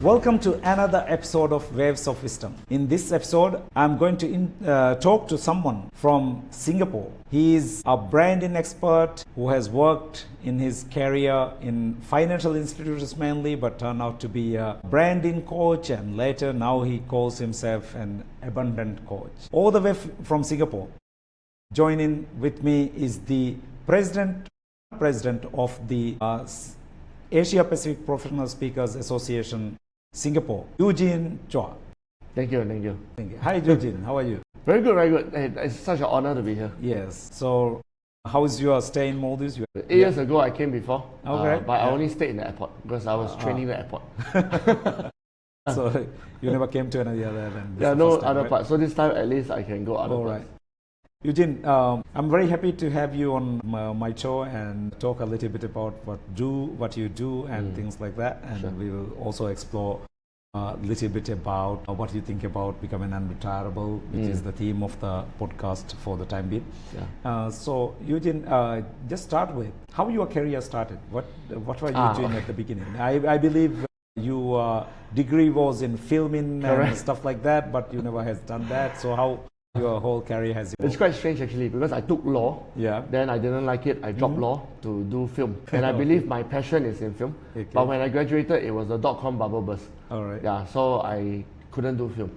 Welcome to another episode of Waves of Wisdom. In this episode, I'm going to talk to someone from Singapore. He is a branding expert who has worked in his career in financial institutions mainly, but turned out to be a branding coach, and later now he calls himself an abundant coach. All the way from Singapore. Joining with me is the president of the Asia Pacific Professional Speakers Association, Singapore, Eugene Chua. Thank you. Thank you. Hi, Eugene. How are you? Very good. It's such an honor to be here. Yes. So, how is your stay in Maldives? 8 years ago, I came before, okay. but I only stayed in the airport because I was training the airport. So, you never came to any other than this? Yeah, no time, other right? part. So this time, at least I can go other All parts. right. Eugene, I'm very happy to have you on my show and talk a little bit about what you do and things like that. And Sure. we will also explore a little bit about what you think about becoming unretireable, which is the theme of the podcast for the time being. Yeah. So, Eugene, just start with how your career started. What were you doing at the beginning? I believe your degree was in filming and stuff like that, but you never has done that. So how your whole career has evolved? It's quite strange actually because I took law. Yeah. Then I didn't like it. I dropped law to do film, and I believe my passion is in film. Okay. But when I graduated, it was the .com bubble burst. All right. Yeah, so I couldn't do film.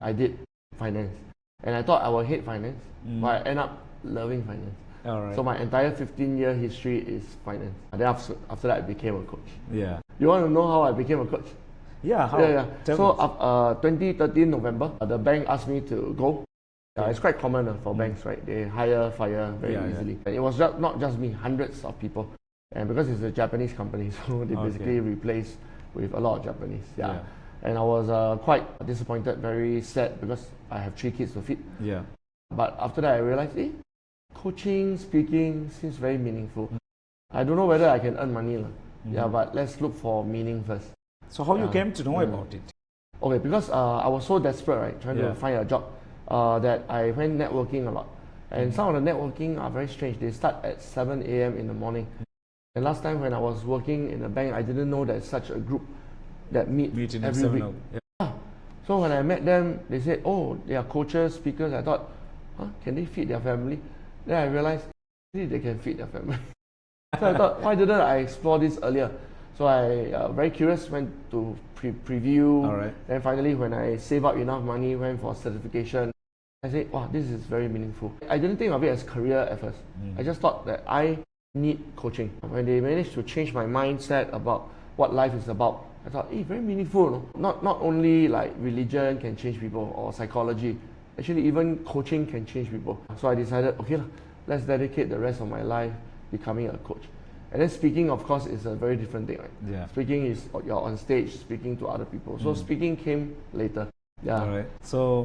I did finance, and I thought I would hate finance, but I end up loving finance. All right. So my entire 15-year history is finance. And then after that, I became a coach. Yeah. You want to know how I became a coach? Yeah. How? Yeah. Tell So me. 2013 November, the bank asked me to go. It's quite common for banks, right? They hire, fire very easily. And it was not just me, hundreds of people. And because it's a Japanese company, so they basically replaced with a lot of Japanese. Yeah. And I was quite disappointed, very sad because I have 3 kids to feed. Yeah. But after that, I realized, coaching, speaking seems very meaningful. I don't know whether I can earn money. Yeah, but let's look for meaning first. So how you came to know about it? Okay, because I was so desperate, right, trying to find a job, that I went networking a lot. And some of the networking are very strange. They start at 7 a.m. in the morning. And last time when I was working in a bank, I didn't know there's such a group that meet every week. Yeah. So when I met them, they said, oh, they are coaches, speakers. I thought, can they feed their family? Then I realized, they can feed their family. So I thought, why didn't I explore this earlier? So I, very curious, went to preview. All right. And finally, when I saved up enough money, went for certification, I said, wow, this is very meaningful. I didn't think of it as career at first. I just thought that I need coaching. When they managed to change my mindset about what life is about, I thought, very meaningful. No? Not only like religion can change people or psychology, actually even coaching can change people. So I decided, okay, let's dedicate the rest of my life becoming a coach. And then speaking, of course, is a very different thing, right? Yeah. Speaking is you're on stage speaking to other people. So speaking came later. Yeah. All right. So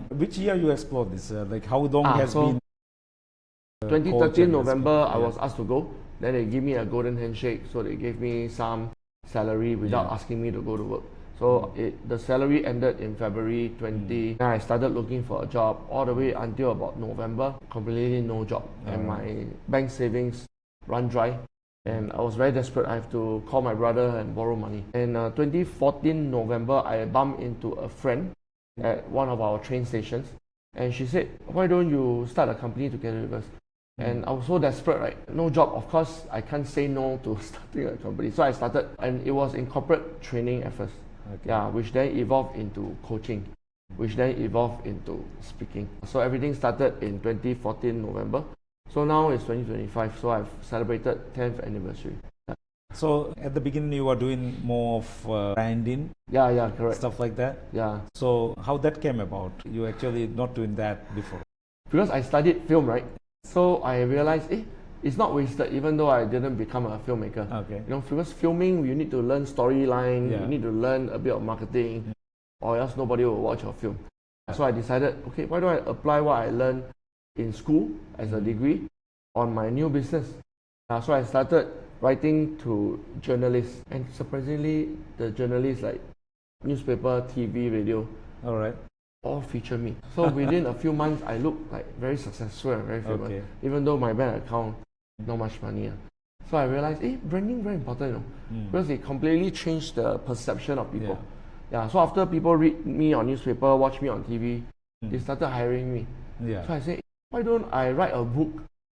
which year you explored this? Like how long has been? 2013 November, I was asked to go. Then they give me a golden handshake. So they gave me some salary without asking me to go to work. So the salary ended in February 20. Then I started looking for a job all the way until about November. Completely no job. And my bank savings run dry. And I was very desperate. I have to call my brother and borrow money. And 2014 November, I bumped into a friend at one of our train stations. And she said, why don't you start a company together with us? And I was so desperate, right? No job. Of course, I can't say no to starting a company. So I started, and it was in corporate training at first. Okay. Yeah, which then evolved into coaching, which then evolved into speaking. So everything started in 2014 November. So now it's 2025, so I've celebrated 10th anniversary. So at the beginning you were doing more of branding, Yeah, correct. stuff like that. Yeah, So how that came about? You actually not doing that before. because I studied film, right? So I realized, it's not wasted, even though I didn't become a filmmaker. Okay. Because filming, you need to learn storyline, Yeah. you need to learn a bit of marketing, or else nobody will watch your film. So I decided, okay, why don't I apply what I learned in school as a degree on my new business? So I started writing to journalists, and surprisingly, the journalists like newspaper, TV, radio, All right. all feature me. So within a few months, I looked like very successful and very famous, Okay. even though my bank account not much money. So I realized, branding very important, because it completely changed the perception of people. Yeah. So after people read me on newspaper, watch me on TV, they started hiring me. Yeah. So I said, why don't I write a book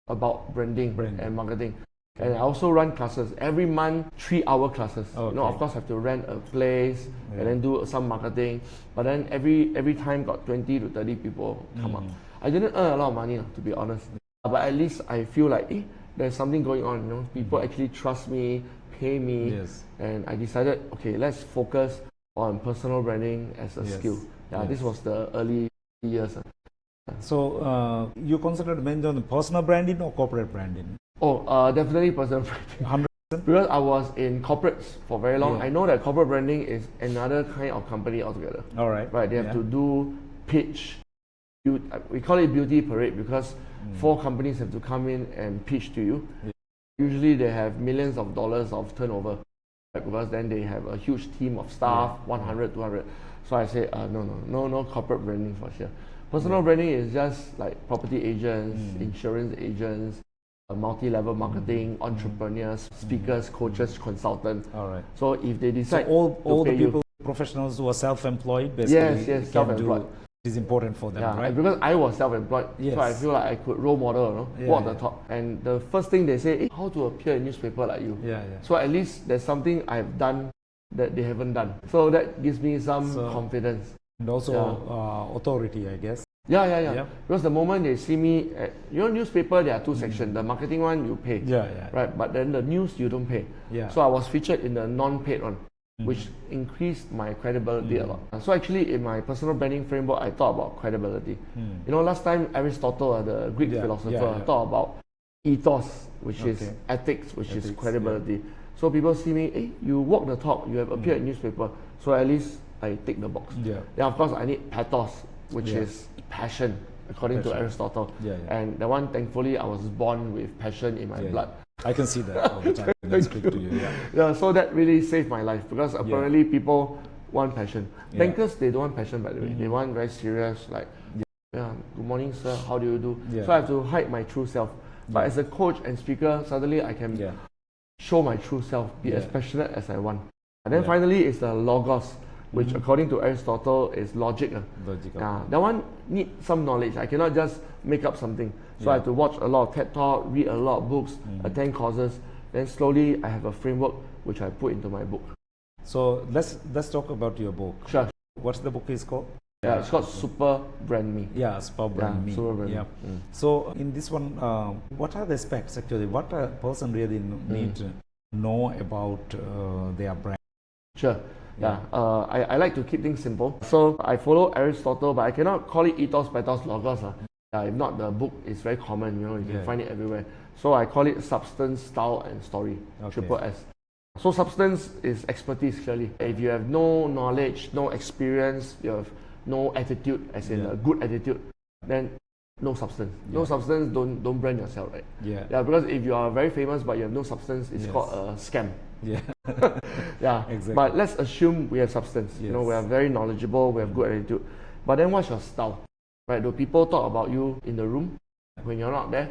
about branding. And marketing? And I also run classes every month, 3-hour classes. Okay. Of course, I have to rent a place and then do some marketing. But then every time got 20 to 30 people come up. I didn't earn a lot of money, to be honest. But at least I feel like there's something going on. People actually trust me, pay me, and I decided, okay, let's focus on personal branding as a skill. This was the early years. So you concentrated mainly on the personal branding or corporate branding? Definitely personal branding. 100%. Because I was in corporates for very long, I know that corporate branding is another kind of company altogether. All right. Right, they have to do pitch. We call it beauty parade because 4 companies have to come in and pitch to you. Usually they have millions of dollars of turnover, right? Because then they have a huge team of staff, 100, 200. So I say, no corporate branding for sure. Personal branding is just like property agents, insurance agents, multi-level marketing, entrepreneurs, speakers, coaches, consultants. All right. So if they decide, all the people, professionals who are self-employed, basically, yes, self-employed. It is important for them, right? Because I was self-employed, so I feel like I could role model, walk the talk. And the first thing they say, how to appear in newspaper like you. So at least there's something I've done that they haven't done. So that gives me some confidence. And also authority, I guess. Yeah. Because the moment they see me at, newspaper, there are 2 sections. The marketing one, you pay. Right, but then the news, you don't pay. So I was featured in the non-paid one, which increased my credibility a lot. So actually, in my personal branding framework, I thought about credibility. Last time Aristotle, the Greek philosopher, thought about ethos, which is ethics, which is credibility. So people see me, you walk the talk, you have appeared in newspaper, so at least I tick the box. Then of course I need pathos, which is passion, according to Aristotle. And the one, thankfully, I was born with passion in my blood. I can see that all the time when I speak to you. So that really saved my life because apparently people want passion. Bankers, they don't want passion, by the way. They want very serious, like, good morning, sir, how do you do? So I have to hide my true self. But as a coach and speaker, suddenly I can show my true self, be as passionate as I want. And then finally, it's the logos, which according to Aristotle is logic. That one need some knowledge. I cannot just make up something. So I have to watch a lot of TED Talk, read a lot of books, attend courses. Then slowly I have a framework which I put into my book. So let's talk about your book. Sure. What's the book is called? It's called Super Brand Me. Super Brand Me. Super Brand Me. So in this one, what are the aspects actually? What a person really need to know about their brand? Sure. I like to keep things simple. So I follow Aristotle, but I cannot call it ethos, pathos, logos. If not, the book is very common, you can find it everywhere. So I call it substance, style, and story. Triple S. So substance is expertise, clearly. If you have no knowledge, no experience, you have no attitude, as in a good attitude, then no substance. No substance, don't brand yourself, right? Because if you are very famous but you have no substance, it's called a scam. Exactly. But let's assume we have substance. We are very knowledgeable, we have good attitude. But then what's your style? Right? Do people talk about you in the room when you're not there?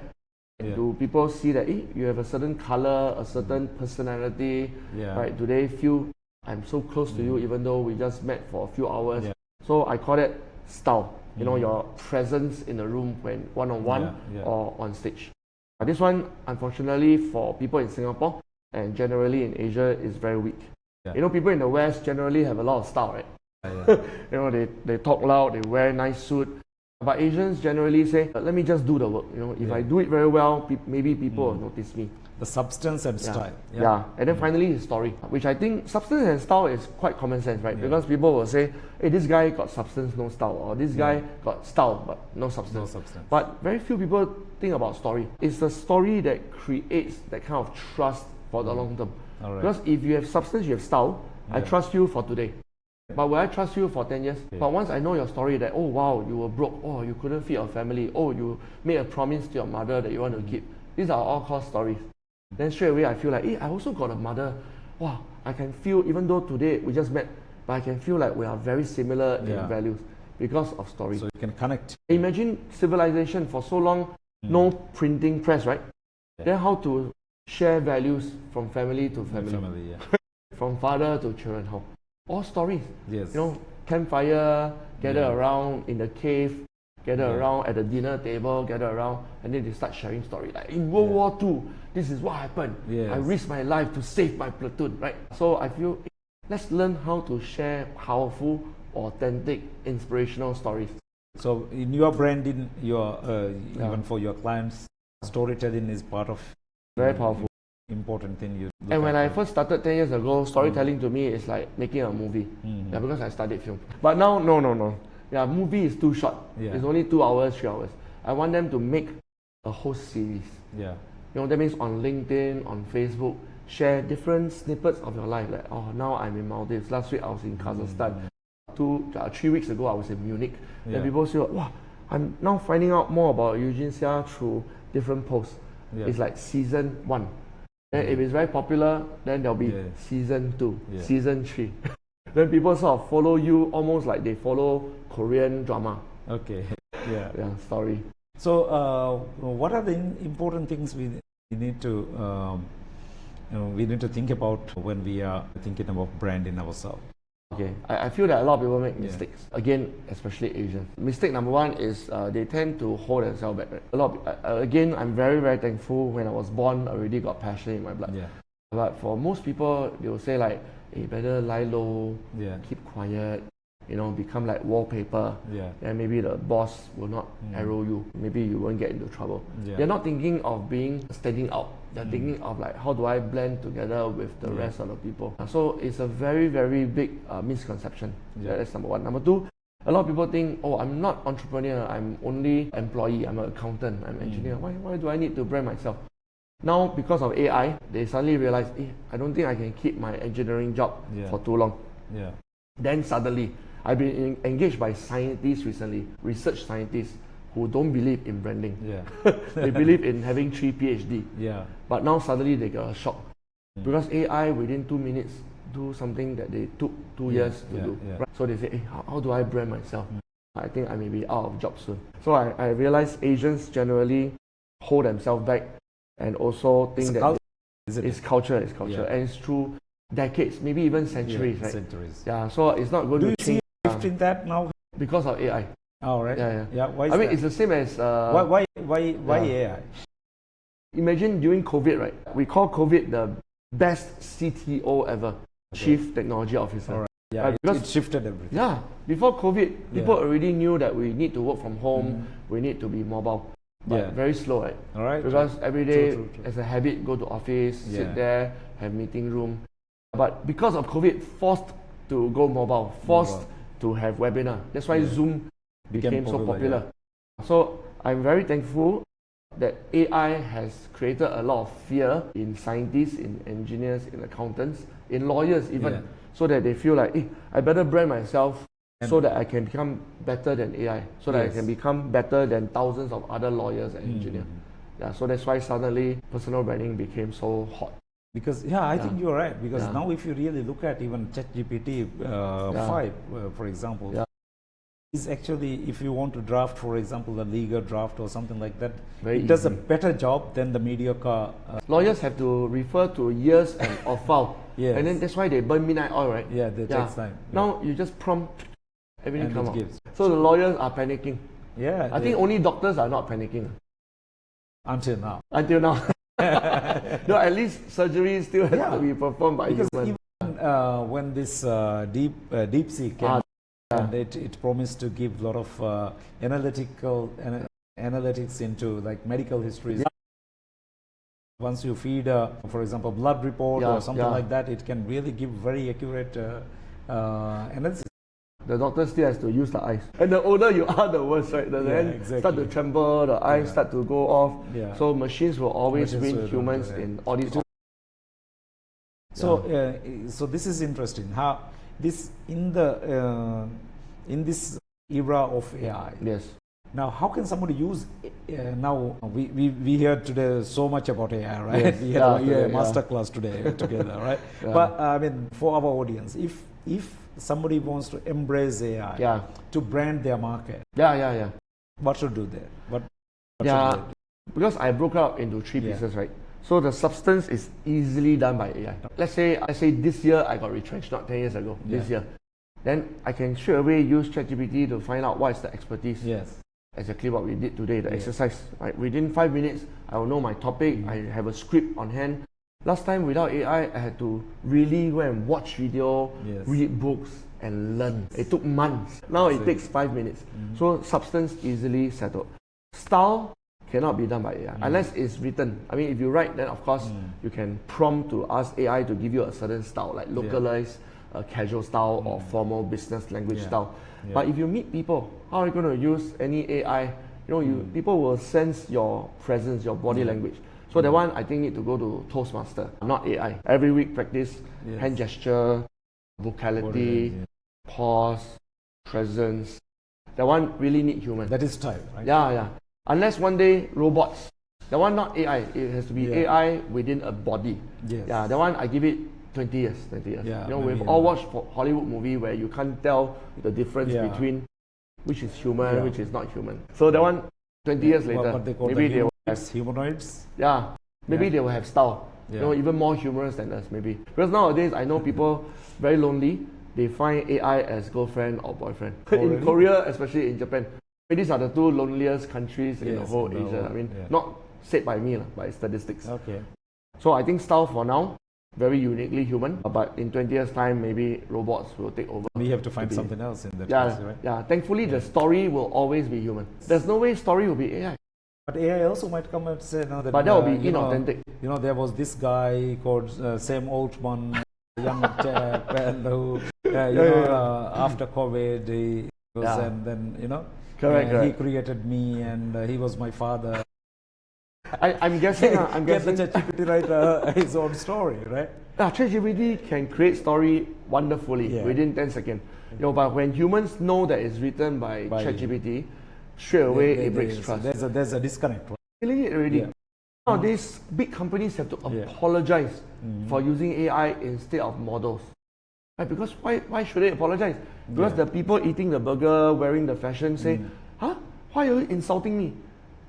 Do people see that you have a certain color, a certain personality? Right? Do they feel I'm so close to you even though we just met for a few hours? So I call it style. Your presence in the room when one-on-one or on stage. But this one, unfortunately, for people in Singapore and generally in Asia, is very weak. People in the West generally have a lot of style, right? They talk loud, they wear nice suit. But Asians generally say, let me just do the work. If I do it very well, maybe people will notice me. The substance and style. And then finally his story, which I think substance and style is quite common sense, right? Because people will say, hey, this guy got substance, no style, or this guy got style, but no substance. But very few people think about story. It's the story that creates that kind of trust for the long term. Because if you have substance, you have style, I trust you for today. But will I trust you for 10 years? But once I know your story that, oh wow, you were broke, oh you couldn't feed your family, oh you made a promise to your mother that you want to keep. These are all called stories. Then straight away I feel like, I also got a mother. Wow, I can feel, even though today we just met, but I can feel like we are very similar in values because of stories. So you can connect. Imagine civilization for so long, no printing press, right? Then how to share values from family to family. Family, yeah. From father to children. How? All stories. Yes. You know, campfire, gather around in the cave, gather around at the dinner table, gather around, and then they start sharing stories. Like in World War II, this is what happened. Yes. I risked my life to save my platoon, right? So I feel let's learn how to share powerful, authentic, inspirational stories. So in your branding, even for your clients, storytelling is part of Very powerful. important thing you look And when at. I first started 10 years ago, storytelling to me is like making a movie. Yeah, because I studied film. But now, no. Yeah, movie is too short. Yeah. It's only 2 hours, 3 hours. I want them to make a whole series. Yeah. You know, that means on LinkedIn, on Facebook, share different snippets of your life. Like, oh, now I'm in Maldives. Last week I was in Kazakhstan. 3 weeks ago I was in Munich. Yeah. And people say, wow, I'm now finding out more about Eugene Seah through different posts. Yeah. It's like season 1. Then if it's very popular, then there'll be season 2, season 3. Then people sort of follow you almost like they follow Korean drama. Okay. Yeah. Yeah, story. So what are the important things we need to think about when we are thinking about branding ourselves? Okay, I feel that a lot of people make mistakes. Again, especially Asians. Mistake number 1 is they tend to hold themselves back. Right? Again, I'm very, very thankful when I was born, I already got passion in my blood. Yeah. But for most people, they will say like, hey, better lie low, keep quiet, you know, become like wallpaper. Yeah. And maybe the boss will not arrow you. Maybe you won't get into trouble. Yeah. They're not thinking of standing out. They're thinking of like, how do I blend together with the rest of the people? So it's a very, very big misconception. Yeah. That's number 1. Number 2, a lot of people think, oh, I'm not entrepreneur. I'm only employee. I'm an accountant. I'm an engineer. Why do I need to brand myself? Now, because of AI, they suddenly realize, I don't think I can keep my engineering job for too long. Yeah. Then suddenly, I've been engaged by scientists recently, research scientists, who don't believe in branding. Yeah. They believe in having 3 PhD. Yeah. But now suddenly they got a shock. Because AI within 2 minutes do something that they took 2 years to do. Yeah. Right? So they say, how do I brand myself? I think I may be out of job soon. So I realize Asians generally hold themselves back and also think that it's culture. And it's through decades, maybe even centuries, right? Centuries. Yeah, so it's not going to change. Do you see a shift in that now? Because of AI. Oh, right. Yeah. Why is I mean, that? it's the same as... Why AI? Imagine during COVID, right? We call COVID the best CTO ever, Chief Technology Officer. All right. Yeah, because it shifted everything. Yeah, before COVID, people already knew that we need to work from home, we need to be mobile. But very slow, right? All right. Because every day, True. as a habit, go to office, sit there, have meeting room. But because of COVID, forced to go mobile, forced to have webinar. That's why Zoom became so popular. So I'm very thankful that AI has created a lot of fear in scientists, in engineers, in accountants, in lawyers even, so that they feel like, I better brand myself so that I can become better than AI, so that I can become better than thousands of other lawyers and engineers. Yeah, so that's why suddenly personal branding became so hot. Because I think you're right. Because now if you really look at even ChatGPT 5, for example, is actually, if you want to draft, for example, a legal draft or something like that, it does a better job than the mediocre. Lawyers have to refer to years and of file, and then that's why they burn midnight oil, right? Yeah, that takes time. Now you just prompt, everything comes out. Gives. So the lawyers are panicking. Yeah, I think only doctors are not panicking. Until now. Until now. No, at least surgery still has to be performed by humans. Because even when this DeepSeek came, and it promised to give a lot of analytics into like medical histories. Once you feed, for example, blood report or something like that, it can really give very accurate analysis. The doctor still has to use the eyes. And the older you are, the worse, right? The hand start to tremble, the eyes start to go off. Yeah. So machines will always win humans in all these. So, so this is interesting. How this in this era of AI. Yes. Now, how can somebody use? Now we heard today so much about AI, right? Yes. We had a masterclass today together, right? But I mean, for our audience, if somebody wants to embrace AI to brand their market, what should do there? What should they do? Because I broke up into 3 pieces, right? So the substance is easily done by AI. Let's say this year I got retrenched, not 10 years ago, this year. Then I can straight away use ChatGPT to find out what is the expertise. Yes. Exactly what we did today, the exercise. Right? Within 5 minutes, I will know my topic, I have a script on hand. Last time without AI, I had to really go and watch video, read books, and learn. It took months. Now it takes 5 minutes. So substance easily settled. Style cannot be done by AI unless it's written. I mean, if you write, then of course you can prompt to ask AI to give you a certain style, like localized, casual style or formal business language style. But if you meet people, how are you going to use any AI? People will sense your presence, your body language. So that one, I think, need to go to Toastmaster, not AI. Every week practice hand gesture, vocality, pause, presence. That one really need human. That is style, right? Yeah. Unless one day robots. That one not AI. It has to be AI within a body. Yes. Yeah, that one I give it 20 years. Yeah, we've all watched Hollywood movie where you can't tell the difference between which is human, which is not human. So that one, 20 years later, what they call maybe they will have humanoids. Yeah, maybe they will have style. Even more humorous than us, maybe. Because nowadays I know people very lonely. They find AI as girlfriend or boyfriend. In Korea, especially in Japan, these are the two loneliest countries in the whole Asia. I mean, not said by me, by statistics. Okay. So I think style for now, very uniquely human. But in 20 years' time, maybe robots will take over. We have to find something else in that case, right? Yeah, thankfully the story will always be human. There's no way story will be AI. But AI also might come and say, no, that, but that will be inauthentic. There was this guy called Sam Altman, young chap, and who, after COVID, he was, and then, correct. he created me, and he was my father. I'm guessing. Get the ChatGPT write his own story, right? ChatGPT can create story wonderfully within 10 seconds. But when humans know that it's written by ChatGPT, straight away it breaks trust. There's a disconnect. Right? Feeling it already. Nowadays, big companies have to apologize for using AI instead of models. Right? Because why should they apologize? Because the people eating the burger, wearing the fashion say, why are you insulting me?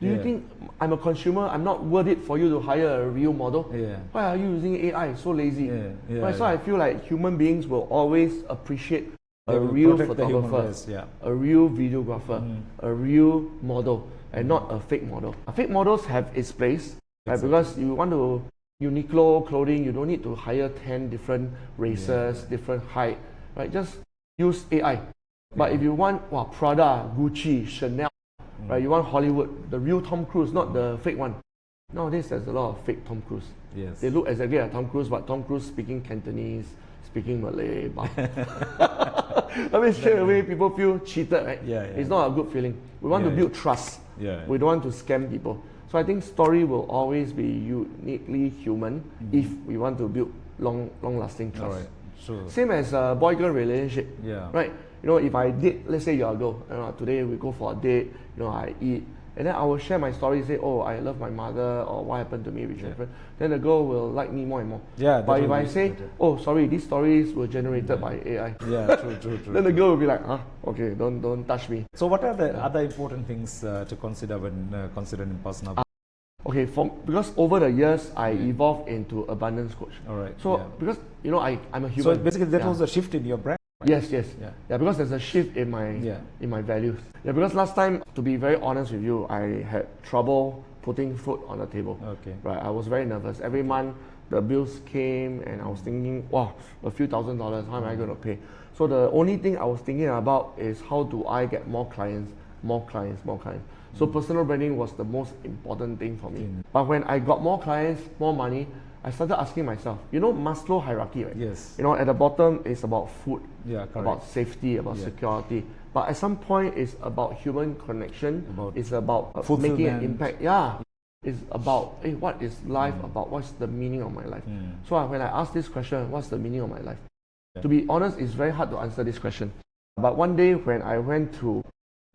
Do you think I'm a consumer? I'm not worth it for you to hire a real model? Why are you using AI? So lazy. So I feel like human beings will always appreciate a real photographer, a real videographer, a real model, and not a fake model. Fake models have its place, right? Because you want to Uniqlo clothing, you don't need to hire 10 different races, different height, right? Just use AI. But if you want Prada, Gucci, Chanel, right? You want Hollywood, the real Tom Cruise, not the fake one. Nowadays, there's a lot of fake Tom Cruise. They look exactly like Tom Cruise, but Tom Cruise speaking Cantonese, speaking Malay. I mean, straight away, people feel cheated, right? It's not a good feeling. We want to build trust. We don't want to scam people. So I think story will always be uniquely human if we want to build long-lasting trust. Same as a boy-girl relationship, right? If I date, let's say you're a girl, today we go for a date, I eat, and then I will share my story, say, oh, I love my mother, or what happened to me with my friend, then the girl will like me more and more. But if I say, oh, sorry, these stories were generated by AI. True. Then the girl will be like, okay, don't touch me. So what are the other important things to consider when considering personal? Okay, because over the years, I evolved into abundance coach. So because, I'm a human. So basically that was a shift in your brand. Yes. Because there's a shift in my values. Because last time, to be very honest with you, I had trouble putting food on the table. Right, I was very nervous. Every month the bills came, and I was thinking, wow, a few $1,000s. How am I going to pay? So the only thing I was thinking about is how do I get more clients. So personal branding was the most important thing for me. But when I got more clients, more money, I started asking myself, Maslow hierarchy, right? At the bottom is about food, about safety, about security. But at some point, it's about human connection. It's about making an impact. It's about, what is life about? What's the meaning of my life? So when I ask this question, what's the meaning of my life? To be honest, it's very hard to answer this question. But one day when I went to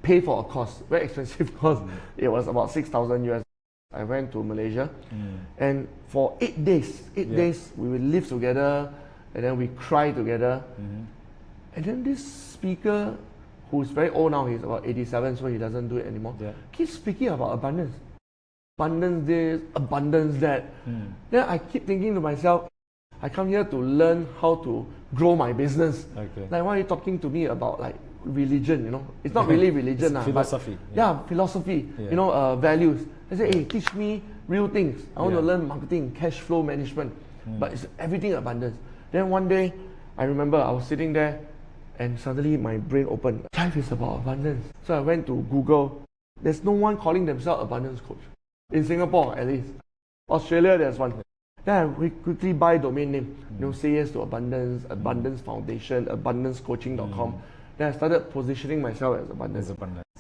pay for a course, very expensive course, it was about 6,000 US. I went to Malaysia, and for 8 days, we would live together, and then we cry together. And then this speaker, who's very old now, he's about 87, so he doesn't do it anymore, keeps speaking about abundance. abundance this, abundance that. Then I keep thinking to myself, I come here to learn how to grow my business. Okay. Like, why are you talking to me about like religion? You know, it's not really religion, It's philosophy. But, philosophy. Yeah. You know, values. I say, hey, teach me real things. I want to Yeah. learn marketing, cash flow management, but it's everything abundance. Then one day, I remember I was sitting there, and suddenly my brain opened. Life is about abundance. So I went to Google. There's no one calling themselves abundance coach in Singapore, at least. Australia, there's one. Then I quickly buy domain name. You know, say yes to abundance, abundance foundation, abundancecoaching.com. Then I started positioning myself as abundance.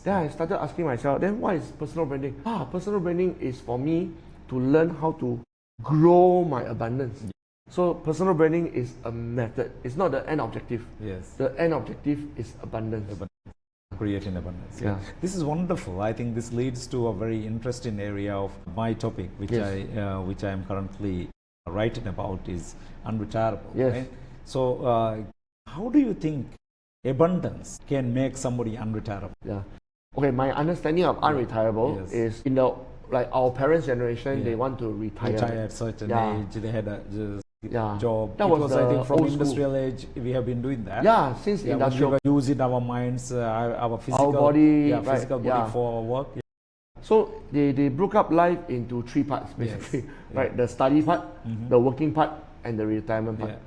Then I started asking myself, then what is personal branding? Personal branding is for me to learn how to grow my abundance. So personal branding is a method. It's not the end objective. Yes. The end objective is abundance. Creating abundance. Yeah. This is wonderful. I think this leads to a very interesting area of my topic, which which I am currently writing about, is unretireable. Yes. Right? So, how do you think abundance can make somebody unretireable? Yeah. Okay, my understanding of unretireable is in the like our parents' generation, they want to retire at certain age. They had a job. That because was I think from old industrial school. age we have been doing that. Yeah, since industrial. We were using our minds, our physical body, physical body for work. So they broke up life into three parts basically, right? The study part, the working part, and the retirement part.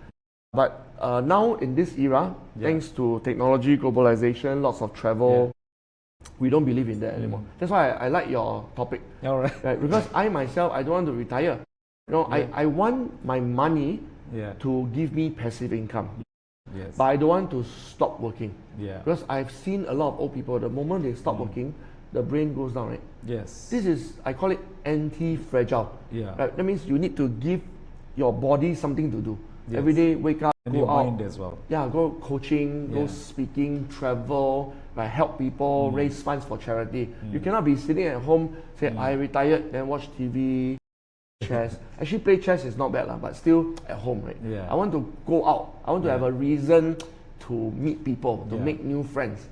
But now in this era, thanks to technology, globalization, lots of travel, we don't believe in that anymore. That's why I like your topic. All right. Right? Because I myself, I don't want to retire. You know, I want my money to give me passive income. Yes. But I don't want to stop working. Yeah. Because I've seen a lot of old people, the moment they stop working, the brain goes down, right? Yes. This is, I call it anti-fragile. Yeah. Right? That means you need to give your body something to do. Yes. Every day, wake up, And go your out. mind as well. Yeah, go coaching, go speaking, travel, right, help people, raise funds for charity. You cannot be sitting at home, say, I retired, then watch TV, chess. Actually, play chess is not bad, but still at home, right? Yeah. I want to go out. I want to have a reason to meet people, to make new friends.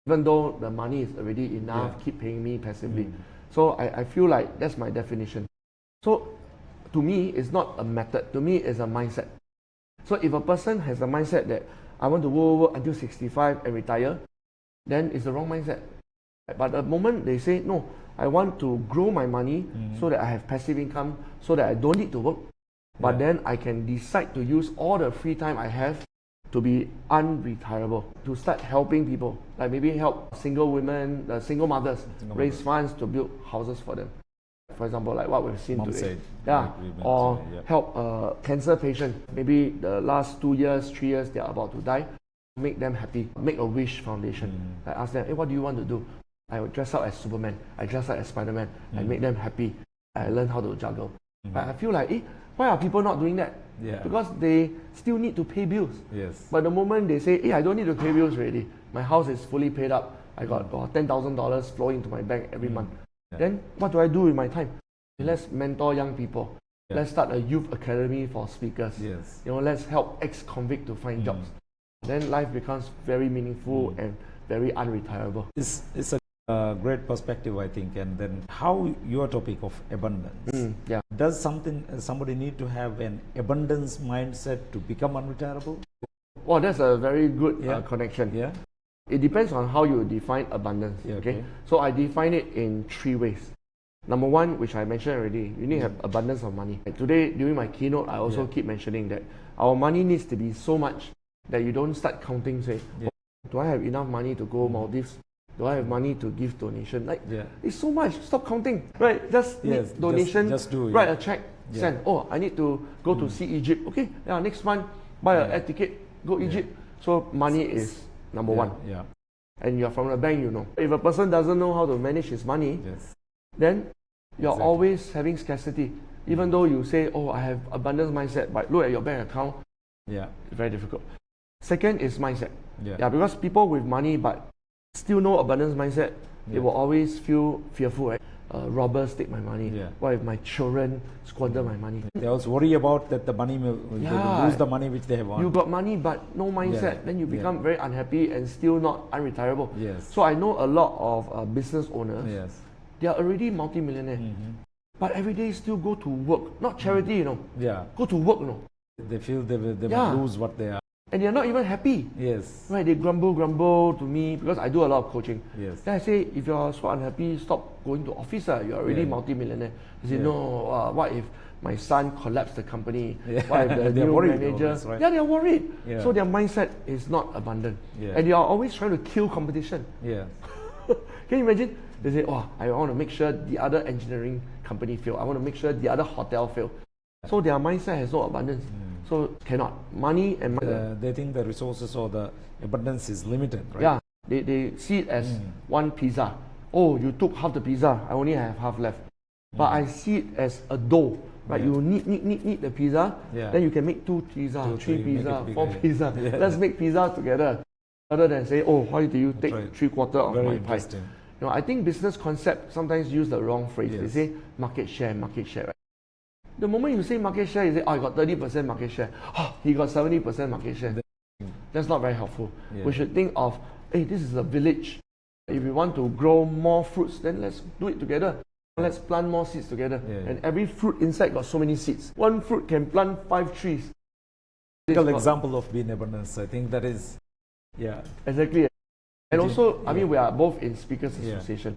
Even though the money is already enough, keep paying me passively. So I feel like that's my definition. So to me, it's not a method. To me, it's a mindset. So if a person has a mindset that I want to work until 65 and retire, then it's the wrong mindset. But the moment they say, no, I want to grow my money so that I have passive income, so that I don't need to work, but then I can decide to use all the free time I have to be unretirable, to start helping people, like maybe help single women, single mothers, raise funds to build houses for them. For example, like what we've seen today. Or help cancer patients. Maybe the last 2 years, 3 years, they are about to die. Make them happy. Make a wish foundation. I ask them, hey, what do you want to do? I would dress up as Superman. I dress up as Spider-Man. I make them happy. I learn how to juggle. But I feel like, why are people not doing that? Because they still need to pay bills. Yes. But the moment they say, I don't need to pay bills already. My house is fully paid up. I got $10,000 flowing into my bank every month. Then what do I do with my time? Let's mentor young people. Let's start a youth academy for speakers. Yes. You know, let's help ex-convict to find jobs. Then life becomes very meaningful and very unretirable. It's a great perspective, I think. And then how your topic of abundance. Does somebody need to have an abundance mindset to become unretirable? Well, that's a very good connection. Yeah. It depends on how you define abundance. Okay. So I define it in 3 ways. Number one, which I mentioned already, you need to have abundance of money. Like today, during my keynote, I also keep mentioning that our money needs to be so much that you don't start counting, say, do I have enough money to go Maldives? Do I have money to give donation? Like, it's so much. Stop counting. Right? Just need donation. Just do it. Write a check. Send. Oh, I need to go to see Egypt. Okay. Yeah. Next month, buy an air ticket. Go Egypt. So money is number one. Yeah. And you're from the bank, you know. If a person doesn't know how to manage his money, then you're always having scarcity. Even though you say, oh, I have abundance mindset, but look at your bank account. It's very difficult. Second is mindset. Because people with money but still no abundance mindset, they will always feel fearful, right? Robbers take my money. What if my children squander my money? They also worry about that the money they will lose the money which they have won. You got money but no mindset, then you become very unhappy and still not unretirable. So I know a lot of business owners. They are already multi-millionaire. but every day still go to work. Not charity, you know. Yeah. Go to work, you know. They feel they will Yeah. lose what they are. And they're not even happy. Yes. Right? They grumble to me because I do a lot of coaching. Yes. Then I say, if you're so unhappy, stop going to office. You're already multi-millionaire. They say, Yeah. no, what if my son collapsed the company? Yeah. What if the They're new worried manager? always, right? Yeah, they're worried. Yeah. So their mindset is not abundant. Yeah. And they are always trying to kill competition. Yeah. Can you imagine? They say, oh, I want to make sure the other engineering company fail. I want to make sure the other hotel fail. So their mindset has no abundance. So cannot. Money and money. They think the resources or the abundance is limited, right? Yeah, they see it as one pizza. Oh, you took half the pizza. I only have half left. But I see it as a dough. Right? Yeah. You need the pizza. Yeah. Then you can make 2 pizza, 3 three, make pizza, it bigger, 4 yeah. pizza. Yeah. Let's make pizza together. Rather than say, oh, why do you take right. 3/4 of Very my pie? interesting. You know, I think business concept sometimes use the wrong phrase. Yes. They say market share, right? The moment you say market share, you say, oh, I got 30% market share. Oh, he got 70% market share. That's not very helpful. Yeah. We should think of, hey, this is a village. If we want to grow more fruits, then let's do it together. Let's plant more seeds together. Yeah. And every fruit inside got so many seeds. One fruit can plant 5 trees. Typical example of being abundance. I think that is, yeah. Exactly. And also, I Yeah. mean, we are both in Speakers Yeah. Association.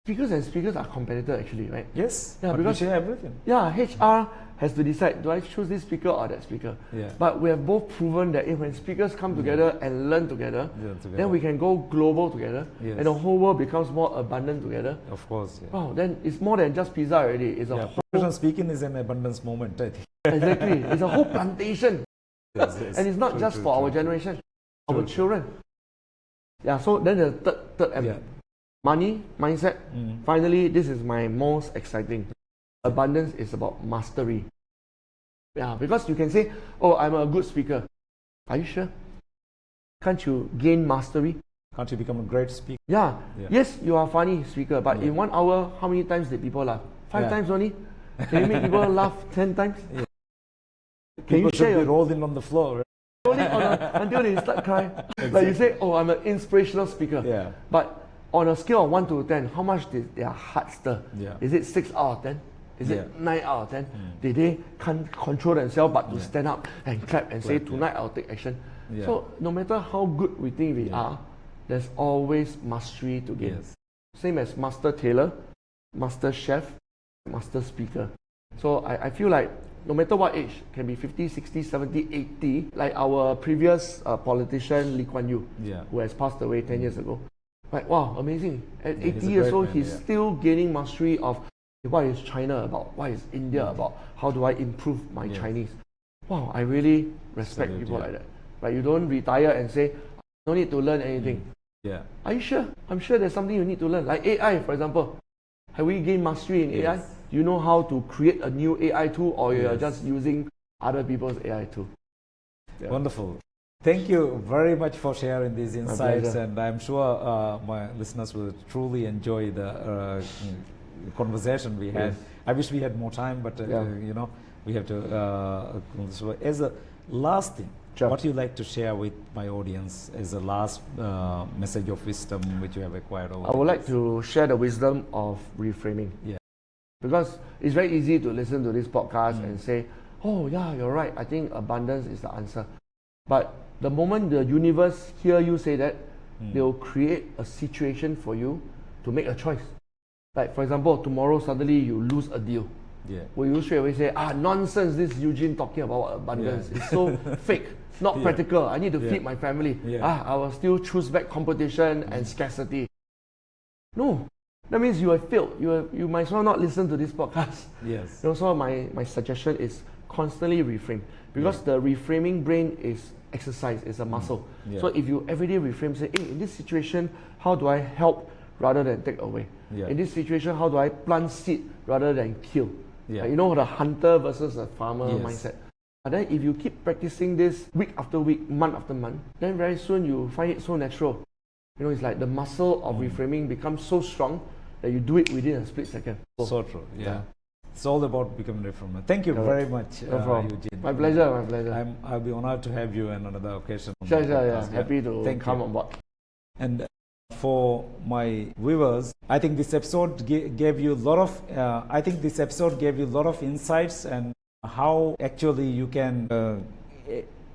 Speakers and speakers are competitors actually, right? Yes. Yeah, but we because- share everything. Yeah, HR has to decide, do I choose this speaker or that speaker? Yeah. But we have both proven that when speakers come together and learn together, Yeah, together. then we can go global together, Yes. and the whole world becomes more abundant together. Of course. Yeah. Wow, then it's more than just pizza already. It's a Yeah. whole, Professional speaking is an abundance moment, I think. exactly. It's a whole plantation, Yes, yes. and it's not True, just true, for our true. generation, True, our true. children. Yeah. So then the third M, Yeah. money mindset. Mm. Finally, this is my most exciting. Abundance is about mastery. Yeah, because you can say, oh, I'm a good speaker. Are you sure? Can't you gain mastery? Can't you become a great speaker? Yeah. Yeah. Yes, you are a funny speaker, but Yeah. in 1 hour, how many times did people laugh? 5 Yeah. times only? Can you make people laugh 10 times? Yeah. Can you People should share be your rolling on the floor, right? rolling until they start crying? Like you say, oh, I'm an inspirational speaker. Yeah. But on a scale of 1 to 10, how much did their heart stir? Yeah. Is it 6 out of 10? Is Yeah. it 9 out of 10? Did they can't control themselves but to Yeah. stand up and clap and say, Clap, yeah. tonight I'll take action? Yeah. So no matter how good we think we Yeah. are, there's always mastery to gain. Yes. Same as master tailor, master chef, master speaker. So I feel like no matter what age, can be 50, 60, 70, 80, like our previous politician Lee Kuan Yew, Yeah. who has passed away 10 years ago. Like, wow, amazing. At Yeah, he's 80 a years great old, man, he's yeah. still gaining mastery of what is China about, what is India about, how do I improve my Yes. Chinese. Wow, I really respect Salute, people yeah. like that. Right? You don't retire and say, no need to learn anything. Yeah. Are you sure? I'm sure there's something you need to learn. Like AI, for example. Have we gained mastery in AI? Yes. Do you know how to create a new AI tool, or you're Yes. just using other people's AI tool? Yeah. Wonderful. Thank you very much for sharing these insights, pleasure. and I'm sure my listeners will truly enjoy the conversation we had. Yes. I wish we had more time, but Yeah. you know, we have to. So as a last thing, Sure. what you like to share with my audience as a last message of wisdom which you have acquired over? I would the like to share the wisdom of reframing. Yeah. Because it's very easy to listen to this podcast and say, oh yeah, you're right, I think abundance is the answer. But the moment the universe hear you say that, they will create a situation for you to make a choice. Like for example, tomorrow suddenly you lose a deal. Yeah. Will you straight away say, nonsense, this Eugene talking about abundance. Yeah. It's so fake, not Yeah. practical. I need to Yeah. feed my family. Yeah. I will still choose back competition and scarcity. No. That means you have failed. You might as well not listen to this podcast. Yes. Also, my suggestion is constantly reframe. Because the reframing brain is exercise, it's a muscle. Yeah. So if you everyday reframe, say, hey, in this situation, how do I help rather than take away? Yeah. In this situation, how do I plant seed rather than kill? Yeah. You know, the hunter versus the farmer Yes. mindset. And then if you keep practicing this week after week, month after month, then very soon you find it so natural. You know, it's like the muscle of reframing becomes so strong that you do it within a split second. So true. Yeah. Yeah. It's all about becoming a reformer. Thank you Correct. very much, No problem. Eugene. My pleasure, my pleasure. I'll be honored to have you on another occasion. on Sure, the sure, yeah. podcast, Happy to Thank come you. on board. And for my viewers. I think this episode gave you a lot of. I think this episode gave you a lot of insights and how actually you can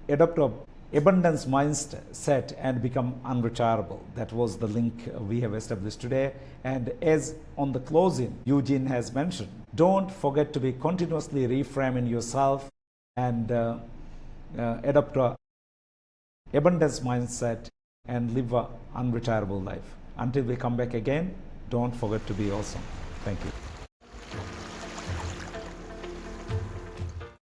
adopt a abundance mindset and become unretirable. That was the link we have established today. And as on the closing, Eugene has mentioned, don't forget to be continuously reframing yourself and adopt a abundance mindset and live a unretirable life. Until we come back again, don't forget to be awesome. Thank you.